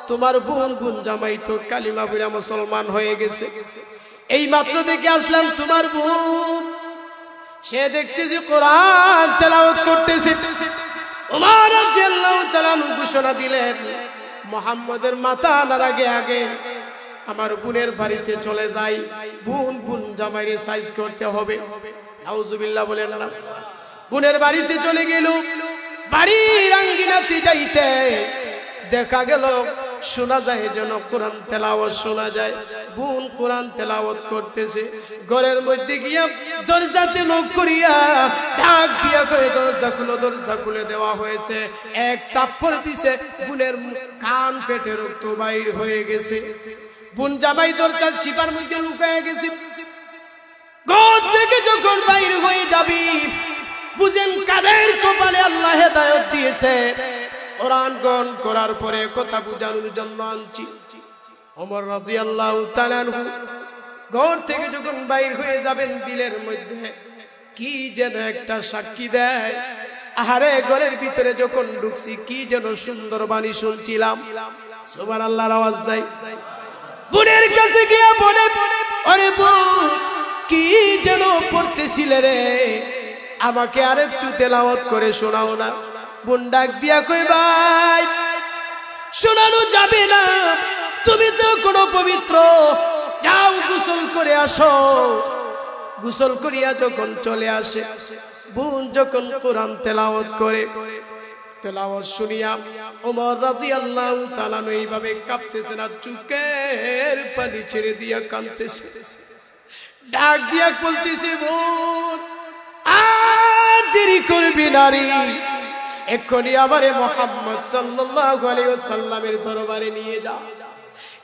তোমার বোন জামাই তো কালিমা পড়ে মুসলমান হয়ে গেছে। এই মাত্র দেখে আসলাম তোমার বোন, সে দেখতেছি কোরআন তেলাওয়াত করতেছে। ওমর রাদিয়াল্লাহু তাআলা ঘোষণা দিলেন, মুহাম্মাদের মাথা আনার আগে আগে আমার বোনের বাড়িতে চলে যাই, বোন জামাইরে সাইজ করতে হবে। নাউজুবিল্লাহ বলেন না। বোনের বাড়িতে চলে গেল, বাড়ির আঙ্গিনাতে যাইতে দেখা গেল শোনা যায় যেন কোরআন তেলাওয়াত শোনা যায়। বোন কোরআন তেলাওয়াত করতেছে। ঘরের মধ্যে গিয়া দরজাতে নক করিয়া ডাক দিয়া কয়ে দরজা খুলে দেওয়া হয়েছে। এক থাপ্পড় দিছে, বোনের কান ফেটে রক্ত বাইর হয়ে গেছে। বোন জামাই দরজার চিপার মধ্যে লুকায় গেছে। ঘর থেকে যখন বাইর হয়ে যাবি বুঝেন কাদের কপালে আল্লাহ হেদায়েত দিয়েছে। কোরআন গ্রহণ করার পরে কথা বুঝানোর জন্য আনছি। ওমর রাদিয়াল্লাহু তাআলা ঘর থেকে যখন বাইর হয়ে যাবেন দিলের মধ্যে কি যেন একটা সাক্ষী দেয়। আহারে ঘরের ভিতরে যখন ঢুকছি কি যেন সুন্দর বাণী শুনছিলাম। সুবহানাল্লাহর আওয়াজ নাই। বোনের কাছে গিয়া বলে, আরে বোন কি যেন পড়তেছিলে রে, আমাকে আরেকটু তেলাওয়াত করে শোনাও না। বোন ডাক দিয়া কই, ভাই শোনানো যাবে না, তুমি তো কোনো পবিত্র, যাও গোসল করে আসো। গোসল করিয়া যখন চলে আসে, বোন যখন কোরআন তেলাওয়াত করে, তেলাওয়াত শুনিয়া ওমর রাদিয়াল্লাহু তাআলা এইভাবে কাঁপতেছেন আর চোখের পানি ছেড়ে দিয়া কাঁদতেছে। ডাক দিয়া বলতেছে, বোন আর দেরি করবি নারী, এক্ষুনি আমারে মুহাম্মদ সাল্লাল্লাহু আলাইহি ওয়াসাল্লামের দরবারে নিয়ে যা।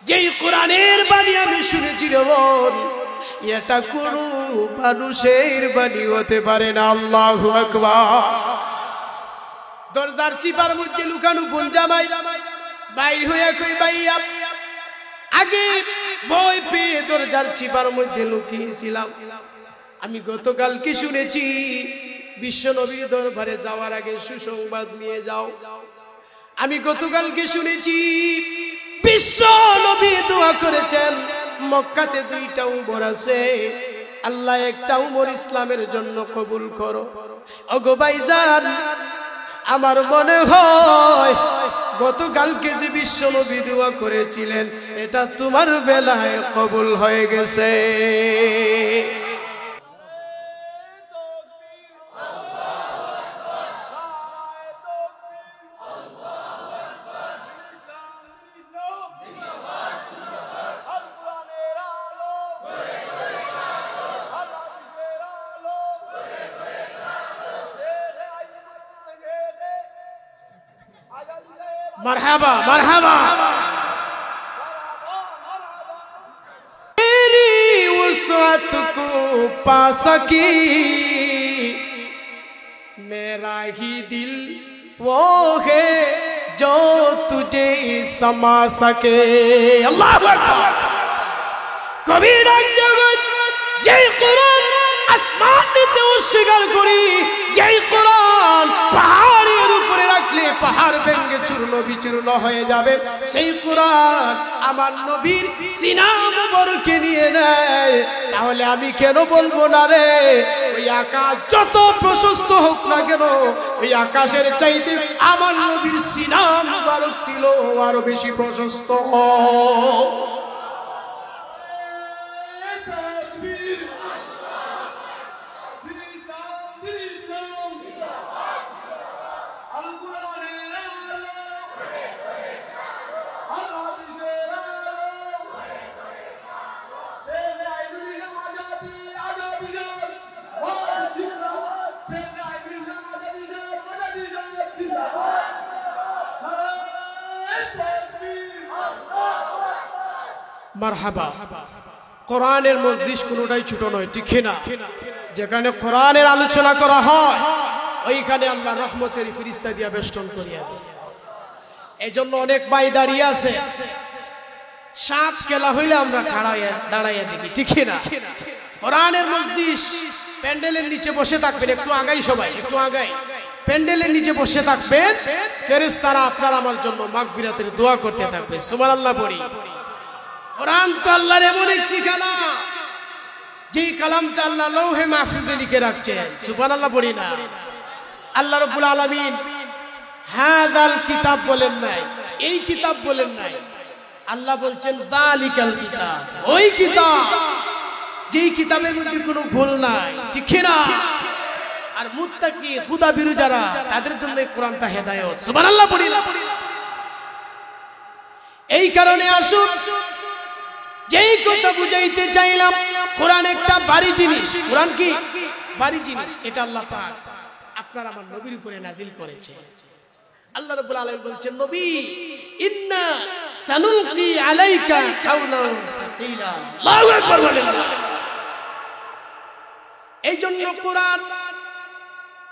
যেই কোরআনের বাণী আমি শুনেছি রে বোন, এটা কোনো মানুষের বাণী হতে পারে না। আল্লাহু আকবার। দরজার চিপার মধ্যে লুকানো বোন জামাই বাইর হইয়া কই, ভাইয়া আগে ভয় পেয়ে দরজার চিপার মধ্যে লুকিয়েছিলাম। আমি গতকাল কি শুনেছি, বিশ্ব নবীর দরবারে যাওয়ার আগে সুসংবাদ নিয়ে যাও। আমি গতকালকে শুনেছি বিশ্ব নবী দোয়া করেছেন, মক্কাতে 2টা উমর আছে, আল্লাহ একটা উমর ইসলামের জন্য কবুল করো। ওগো ভাইজান, আমার মনে হয় গতকালকে যে বিশ্ব নবী দোয়া করেছিলেন এটা তোমার বেলায় কবুল হয়ে গেছে। मरहबा मरहबा। तेरी वसअत को पा सकी मेरा ही दिल वो है जो तुझे समा सके। अल्लाह अकबर। कबीरा जगत जय कुरान আসমান নিতে অস্বীকার করি, যেই কোরআন পাহাড়ের উপরে রাখলে পাহাড় ভেঙে চূর্ণ বিচূর্ণ হয়ে যাবে, সেই কোরআন আমার নবীর সিনা মুবারকে নিয়ে নেয়, তাহলে আমি কেন বলবো না রে? ওই আকাশ যত প্রশস্ত হোক না কেন, ওই আকাশের চাইতে আমার নবীর সিনা মুবারক ছিল আরো বেশি প্রশস্ত। মারহাবা। কোরআনের মজলিস কোনটাই ছোট নয়, ঠিক না? যেখানে কোরআনের আলোচনা করা হয় ওইখানে আল্লাহ রহমতের ফেরেশতা দিয়া বেষ্টন করিয়া দেয়। এইজন্য অনেক ভাই দাঁড়িয়ে আছে, সাপ খেলা হইলে আমরা দাঁড়াইয়া দেখি, ঠিক না? কোরআনের মজলিস প্যান্ডেলের নিচে বসে থাকবেন, একটু আগাই সবাই, একটু আগাই। প্যান্ডেলের নিচে বসে থাকবেন, ফেরেশতারা আপনার আমার জন্য মাগফিরাতের দোয়া করতে থাকবে। সুবহানাল্লাহ পড়ি। কোরআন তো আল্লাহর এমন একটি কালাম, যেই কালামটা আল্লাহ লৌহে মাহফুজে লিখে রাখছেন। সুবহানাল্লাহ পড়ি না। আল্লাহ রাব্বুল আলামিন হাযাল কিতাব বলেন নাই, এই কিতাব বলেন নাই, আল্লাহ বলছেন যালিকাল কিতাব, ওই কিতাব যেই কিতাবের মধ্যে কোনো ভুল নাই, ঠিক না? আর মুত্তাকি খুদাবিরু যারা, তাদের জন্য এই কোরআনটা হেদায়েত। সুবহানাল্লাহ পড়ি না। এই কারণে আসুন, যেই কথা বুঝাইতে চাইলাম, কোরআন একটা ভারী জিনিস। কোরআন কি ভারী জিনিস? এটা আল্লাহ পাক আপনার আমার নবীর উপরে নাজিল করেছে। আল্লাহ রাব্বুল আলামিন বলছেন, নবী ইন্না সানুলকি আলাইকা কাওলান তাকিলা। আল্লাহু আকবার বলেন। এই জন্য কোরআন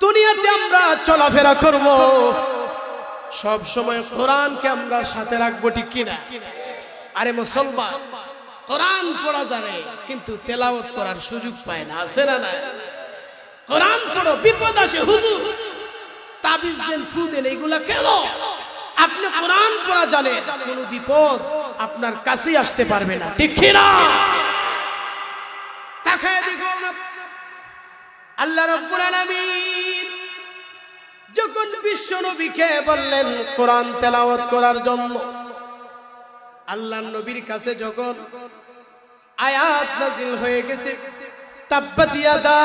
দুনিয়াতে আমরা চলাফেরা করব, সব সময় কোরআনকে আমরা সাথে রাখবো, ঠিক কিনা? আরে মুসলমান, কোরআন পড়া জানে কিন্তু তেলাওয়াত করার সুযোগ পায় না, আছে না? না, কোরআন পড়ো, বিপদ আসে, হুজুর তাবিজ দেন, ফু দেন, এইগুলা কেন? আপনি কোরআন পড়া জানেন, কোনো বিপদ আপনার কাছে আসতে পারবে না, ঠিক কিনা? তাকায় দেখো না, আল্লাহ রাব্বুল আলামিন যখন বিশ্ব নবীকে বললেন কোরআন তেলাওয়াত করার জন্য, আল্লাহর নবীর কাছে যখন আয়াত নাজিল হয়ে গেছে, তাব্বাত ইয়াদা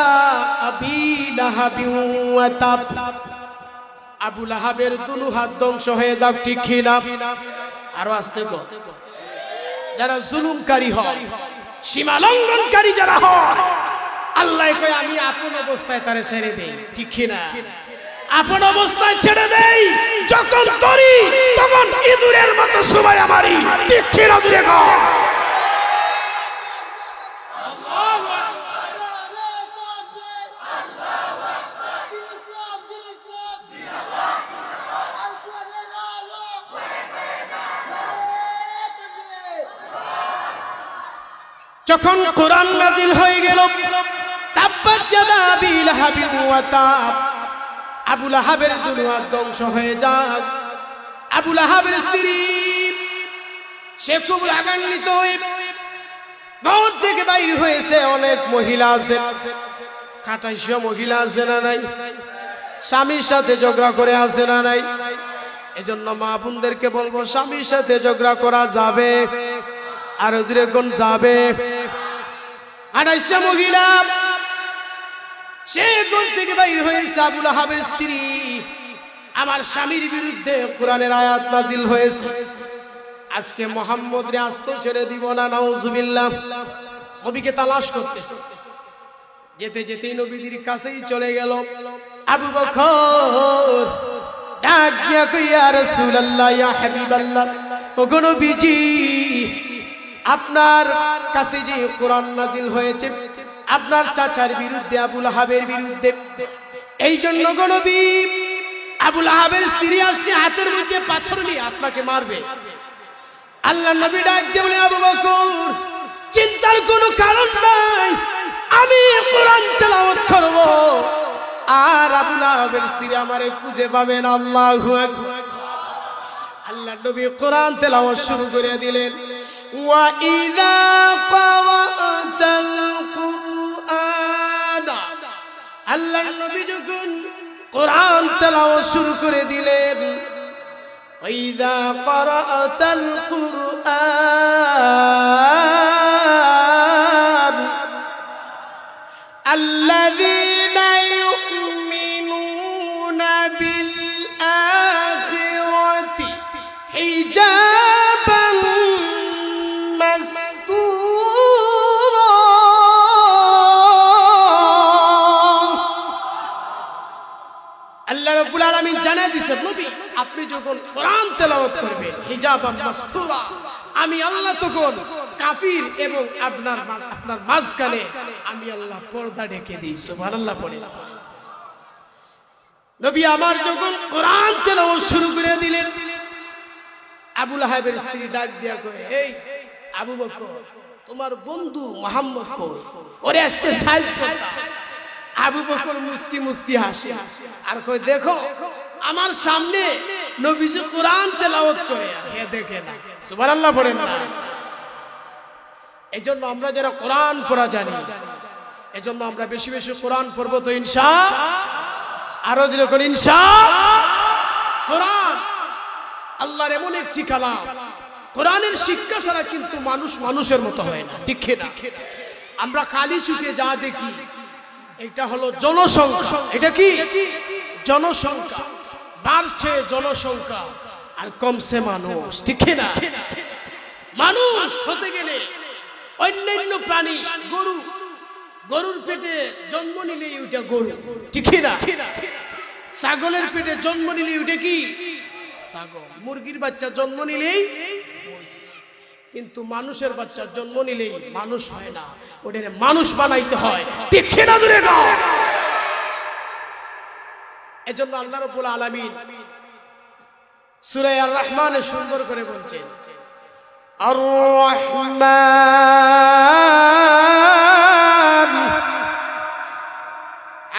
আবি লাহাবি ওয়া তাব, আবু লাহাবের দুনু হাত ধ্বংস হয়ে যাক, ঠিক কিনা? আরো আস্তে গো। যারা জুলুমকারী হয়, সীমা লঙ্ঘনকারী যারা হয়, আল্লাহ কয় আমি আপন অবস্থায় তারে ছেড়ে দেই, ঠিক কিনা? আপন অবস্থায় ছেড়ে দেই, যখন করি তখন ইঁদুরের মতো সবাই আমারই, ঠিক কিনা? জুড়ে গো। যখন কোরআন নাজিল হয়ে গেল, তাব্বাত ইয়াদা আবি লাহাবি ওয়া তাব, আবু লাহাবের দুনু হাত ধ্বংস হয়ে যাক। আবু লাহাবের স্ত্রী সে খুব রাগান্বিত হয়ে ঘর থেকে বাইর হয়েছে। অনেক মহিলা আছে, 2800 মহিলা আছে না নাই? স্বামীর সাথে ঝগড়া করে আছে না নাই? এজন্য মা বোনদেরকে বলবো, স্বামীর সাথে ঝগড়া করা যাবে, আর জোরে কোন যাবে? 2800 মহিলা সে ঘর থেকে বাইর হয়েছে। আবু লাহাবের স্ত্রী, আমার স্বামীর বিরুদ্ধে কোরআনের আয়াত নাজিল হয়েছে, আজকে মুহাম্মদ রে আস্ত ছেড়ে দিব না, নাউজুবিল্লাহ। নবীকে তালাশ করতেছে, যেতে যেতেই নবীর কাছেই চলে গেল। আবু বকর ডাক দিয়া কই, ইয়া রাসূলুল্লাহ, ইয়া হাবিবাল্লাহ, ওগো নবীজি, আপনার কাছে যে কোরআন নাজিল হয়েছে আপনার চাচার বিরুদ্ধে, আবু লাহাবের বিরুদ্ধে, এই জন্য গো নবী, আবু লাহাবের স্ত্রী আসছে হাতের মধ্যে পাথর নিয়ে আপনাকে মারবে। আল্লাহ নবী ডাক দিয়ে বলে, আবু বকর, চিন্তার কোনো কারণ নাই, আমি কোরআন তেলাওয়াত করব, আর আবু লাহাবের স্ত্রী আমারে খুঁজে পাবেন। আল্লাহু আকবার। আল্লাহ নবী কোরআন তেলাওয়াত শুরু করে দিলেন। ওয়া ইযা ক্বারাতাল কুরআন, আল্লাহ নবী যখন কোরআন তেলাওয়াত শুরু করে দিলেন, ওয়া ইযা ক্বারাতাল কুরআন আল্লাযীনা ইউমিনুনা বিল আখিরাতি হিজাবান মাসতুরা। আল্লাহ রাব্বুল আলামিন জানাই দিয়েছেন, নবী আপনি যখন কোরআন তেলাওয়াত করবেন, হিজাবান মাসতুরা, আমি আল্লাহ তখন কাফির এবং আপনার মাঝখানে আমি আল্লাহ পর্দা ঢেকে দিই। সুবহানাল্লাহ পড়ে নবী আমার যখন কোরআন তেলাওয়াত শুরু করে দিলেন, আবু লাহাবের স্ত্রী ডাক দিয়া কয়, এই আবু বকর, তোমার বন্ধু মুহাম্মদ কই? ওরে আজকে সাইজ করতাম, আবু বকর মুস্কি মুস্কি হাসে আর কই দেখো আমার সামনে নবীজি কোরআন তেলাওয়াত করে এ দেখে না সুবহানাল্লাহ পড়েন না। এজন্য আমরা যারা কোরআন পড়া জানি এজন্য আমরা বেশি বেশি কোরআন পড়ব তো ইনশাআল্লাহ। আরো যেরকম ইনশাআল্লাহ। কোরআন আল্লাহর এমন একটি কালাম, কোরআনের শিক্ষা ছাড়া কিন্তু মানুষ মানুষের মতো হয় না, ঠিক না? আমরা খালি চোখে যা দেখি এটা হলো জনসংখ্যা। এটা কি জনসংখ্যা? বাড়ছে জনসংখ্যা আর কমছে মানুষ, ঠিক না? মানুষ হতে গেলে অন্যান্য প্রাণী, গরু, গরুর পেটে জন্ম নিলেই ওইটা গরু, ঠিক না? ছাগলের পেটে জন্ম নিলেই ওইটা কি ছাগল। মুরগির বাচ্চা জন্ম নিলেই, কিন্তু মানুষের বাচ্চা জন্ম নিলেই মানুষ হয় না, ওটারে মানুষ বানাইতে হয়, ঠিক না? দূরে গাও। এজন্য আল্লাহ রাব্বুল আলামিন সূরা আর রহমানে সুন্দর করে বলছেন, আর রহমান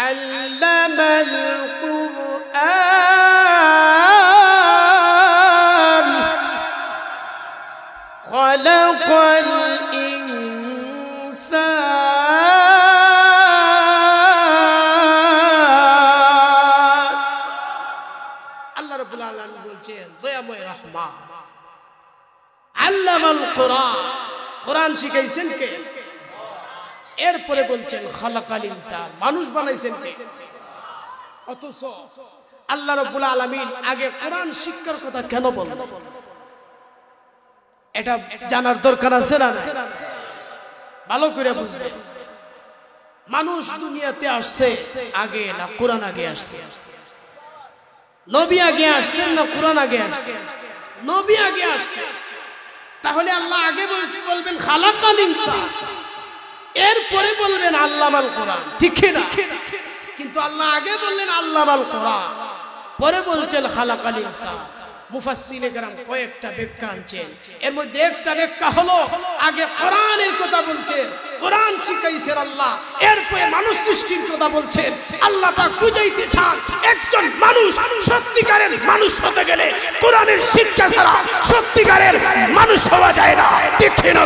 আল্লামাল কুরআন খালাকাল ইনসান। আল্লাহ রাব্বুল আলামিন বলছেন দয়াময় রহমান আল্লামাল কোরআন, কোরআন শিখাইছেন কে? এরপরে বলছেন খালাকাল ইনসান, মানুষ বানাইছেন কে? অথচ আল্লাহ রাব্বুল আলামিন আগে কোরআন শিক্ষার কথা কেন বললেন? এটা জানার দরকার আছে না? ভালো করে বুঝবেন। মানুষ দুনিয়াতে আসছে আগে না কোরআন আগে আসছে? নবী আগে আসছেন না কোরআন আগে আসছে? নবী আগে আসছে। তাহলে আল্লাহ আগে বলবেন খালাকাল ইনসান, এরপরে বলবেন আল্লামাল কোরআন, ঠিক না? কিন্তু আল্লাহ আগে বললেন আল্লামাল কোরআন, পরে বলছেন খালাকাল ইনসান। মুফাসসিরে কেরাম কয়েকটা ব্যাখ্যা আনছেন, এর মধ্যে একটা ব্যাখ্যা হলো আগে কোরআনের কথা বলছেন, কোরআন শিখাইছেন আল্লাহ, এরপরে মানুষ সৃষ্টির কথা বলছেন। আল্লাহ পাক বুঝাইতে চান একজন মানুষ সত্যিকারের মানুষ হতে গেলে কোরআনের শিক্ষা ছাড়া সত্যিকারের মানুষ হওয়া যায় না, ঠিক না?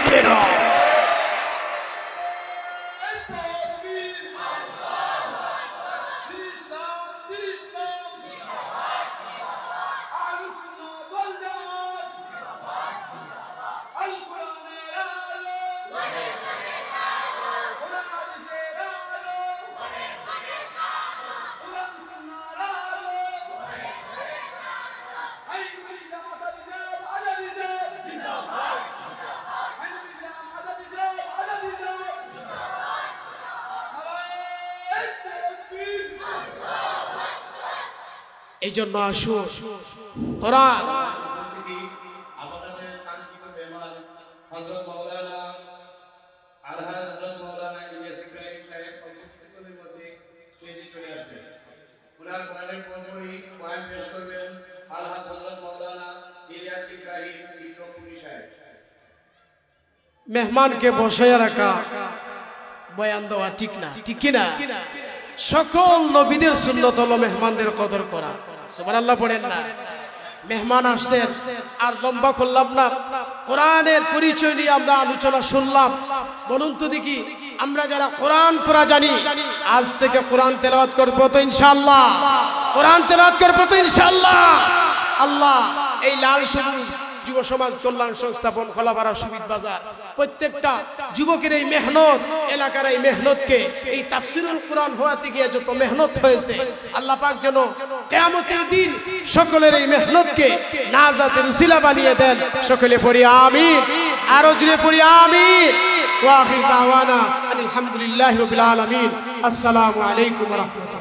এই জন্য আসো কোরআন মেহমানকে বসায় রাখা, বয়ান দেওয়া ঠিক না, ঠিক না? সকল নবীদের সুন্নাত হলো মেহমানদের কদর করা, সুবহানাল্লাহ পড়েন না? মেহমান আসছেন, আর লম্বা করলাম না, কোরআনের পরিচয় নিয়ে আমরা আলোচনা শুনলাম। বলুন তো দেখি, আমরা যারা কোরআন পড়া জানি আজ থেকে কোরআন তেলাওয়াত করব তো ইনশাআল্লাহ? কোরআন তেলাওয়াত করব তো ইনশাআল্লাহ? আল্লাহ এই লাল সবুজ যুব সমাজ কল্যাণ সংস্থাপন খোলাপাড়া সুবিদ বাজার প্রত্যেকটা যুবকের এই মেহনত, এলাকার এই মেহনতকে, এই তাফসীরুল কোরআন হওয়াতে গিয়ে যত মেহনত হয়েছে আল্লাহ পাক যেন কিয়ামতের দিন সকলের এই মেহনতকে নাজাতের উসিলা বানিয়ে দেন। সকলে পড়ি আমিন, আরো জোরে পড়ি আমিন। ওয়া আখির দাওয়ানা আলহামদুলিল্লাহি রাব্বিল আলামিন। আসসালামু আলাইকুম ওয়া রাহমাতুল্লাহ।